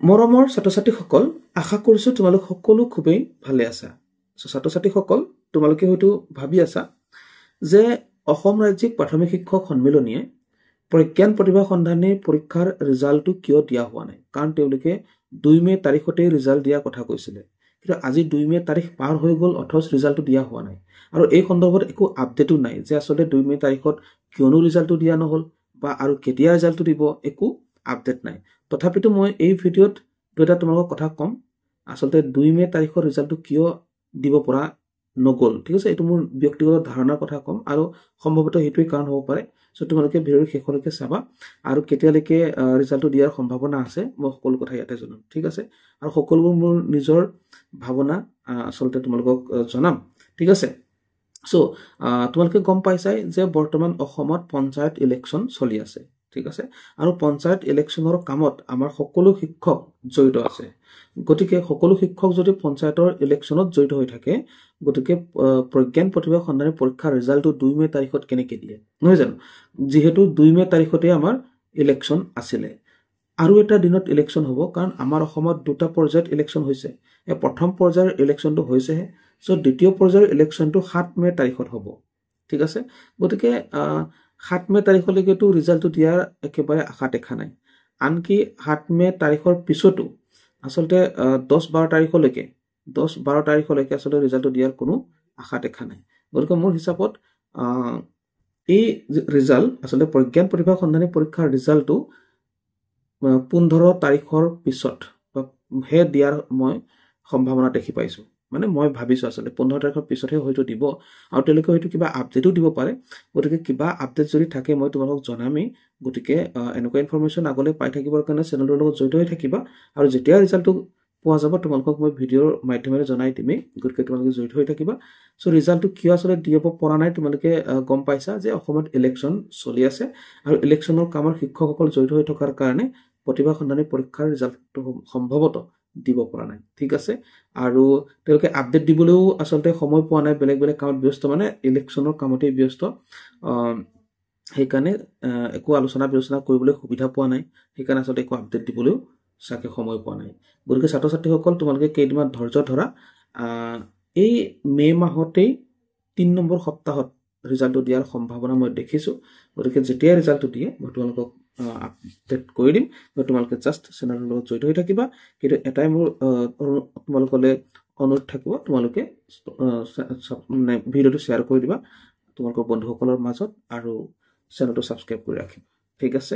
মৰমৰ ছাত্ৰ-ছাত্ৰীসকল, আশা কৰিছো তোমালোক সকলো খুবেই ভালে আছা। ছাত্ৰ-ছাত্ৰীসকল, তোমালোকে হয়তো ভাবি আছা যে অসম ৰাজ্যিক প্ৰাথমিক শিক্ষক সন্মিলনীয়ে প্ৰজ্ঞান প্ৰতিভা সন্ধানী পৰীক্ষাৰ ৰিজাল্টটো কিয় দিয়া হোৱা নাই, কাৰণ তেওঁলোকে 2 মে তাৰিখতে ৰিজাল্ট দিয়া কথা কৈছিলে, কিন্তু আজি 2 মে তাৰিখ পাৰ হৈ গ'ল, অথচ ৰিজাল্টটো দিয়া হোৱা নাই। আৰু এই সন্দৰ্ভত একো আপডেটো নাই যে আচলতে 2 মে তাৰিখত কিয়নো ৰিজাল্টটো দিয়া নহ'ল বা আৰু কেতিয়া ৰিজাল্টটো দিব, একো আপডেট নাই। তথাপিতো মই এই ভিডিঅ'ত দুটা তোমালোকক কথা কম, আচলতে 2 মে তাৰিখৰ ৰিজাল্টটো কিয় দিব পৰা নগ'ল, ঠিক আছে। এইটো মোৰ ব্যক্তিগত ধাৰণাৰ কথা কম আৰু সম্ভৱতঃ সেইটোৱেই কাৰণ হ'ব পাৰে। চ' তোমালোকে ভিডিঅ'ৰ শেষলৈকে চাবা আৰু কেতিয়ালৈকে ৰিজাল্টটো দিয়াৰ সম্ভাৱনা আছে মই সকলো কথা ইয়াতে জনাম, ঠিক আছে। আৰু সকলোবোৰ মোৰ নিজৰ ভাৱনা আচলতে তোমালোকক জনাম, ঠিক আছে। চ' তোমালোকে গম পাইছাই যে বৰ্তমান অসমত পঞ্চায়ত ইলেকশ্যন চলি আছে, ঠিক আছে। আৰু পঞ্চায়ত ইলেকশ্যনৰ কামত আমাৰ সকলো শিক্ষক জড়িত আছে। গতিকে সকলো শিক্ষক যদি পঞ্চায়তৰ ইলেকশ্যনত জড়িত হৈ থাকে, গতিকে প্ৰজ্ঞান প্ৰতিভা সন্ধানী পৰীক্ষাৰ ৰিজাল্টটো 2 মে তাৰিখত কেনেকৈ দিয়ে, নহয় জানো? যিহেতু 2 মে তাৰিখতে আমাৰ ইলেকশ্যন আছিলে। আৰু এটা দিনত ইলেকশ্যন হ'ব, কাৰণ আমাৰ অসমত 2টা পৰ্যায়ত ইলেকশ্যন হৈছে। এই প্ৰথম পৰ্যায়ৰ ইলেকশ্যনটো হৈছেহে, চ' দ্বিতীয় পৰ্যায়ৰ ইলেকশ্যনটো 7 মে তাৰিখত হ'ব, ঠিক আছে। গতিকে 7 মে তাৰিখলৈকেতো ৰিজাল্টটো দিয়াৰ একেবাৰে আশা দেখা নাই। আনকি 7 মে তাৰিখৰ পিছতো আচলতে 10-12 তাৰিখলৈকে আচলতে ৰিজাল্টটো দিয়াৰ কোনো আশা দেখা নাই। গতিকে মোৰ হিচাপত এই ৰিজাল্ট আচলতে প্ৰজ্ঞান প্ৰতিভা সন্ধানী পৰীক্ষাৰ ৰিজাল্টটো 15 তাৰিখৰ পিছত হে দিয়াৰ মই সম্ভাৱনা দেখি পাইছোঁ। মানে মই ভাবিছোঁ আচলতে 15 তাৰিখৰ পিছতহে হয়তো দিব, আৰু তেওঁলোকে হয়তো কিবা আপডেটো দিব পাৰে। গতিকে কিবা আপডেট যদি থাকে মই তোমালোকক জনামেই। গতিকে এনেকুৱা ইনফৰমেশ্যন আগলৈ পাই থাকিবৰ কাৰণে চেনেলটোৰ লগত জড়িত হৈ থাকিবা, আৰু যেতিয়া ৰিজাল্টটো পোৱা যাব তোমালোকক মই ভিডিঅ'ৰ মাধ্যমেৰে জনাই দিমেই। গতিকে তোমালোকে জড়িত হৈ থাকিবা। চ' ৰিজাল্টটো কিয় আচলতে দিব পৰা নাই তোমালোকে গম পাইছা যে অসমত ইলেকশ্যন চলি আছে, আৰু ইলেকশ্যনৰ কামত শিক্ষকসকল জড়িত হৈ থকাৰ কাৰণে প্ৰতিভা সন্ধানী পৰীক্ষাৰ ৰিজাল্টটো সম্ভৱতঃ দিব পৰা নাই, ঠিক আছে। আৰু তেওঁলোকে আপডেট দিবলৈও আচলতে সময় পোৱা নাই, বেলেগ বেলেগ কামত ব্যস্ত, মানে ইলেকশ্যনৰ কামতেই ব্যস্ত। সেইকাৰণে একো আলোচনা বিলোচনা কৰিবলৈ সুবিধা পোৱা নাই, সেইকাৰণে আচলতে একো আপডেট দিবলৈও চাগে সময় পোৱা নাই। গতিকে ছাত্ৰ-ছাত্ৰীসকল, তোমালোকে কেইদিনমান ধৈৰ্য ধৰা। এই মে মাহতেই 3 নম্বৰ সপ্তাহত ৰিজাল্টটো দিয়াৰ সম্ভাৱনা মই দেখিছোঁ। গতিকে যেতিয়া ৰিজাল্টটো দিয়ে মই তোমালোকক আপডেট কৰি দিম। তোমালোকে জাষ্ট চেনেলৰ লগত জড়িত হৈ থাকিবা। কিন্তু এটাই মোৰ তোমালোকলৈ অনুৰোধ থাকিব, তোমালোকে মানে ভিডিঅ'টো শ্বেয়াৰ কৰি দিবা তোমালোকৰ বন্ধুসকলৰ মাজত, আৰু চেনেলটো ছাবস্ক্ৰাইব কৰি ৰাখিবা, ঠিক আছে।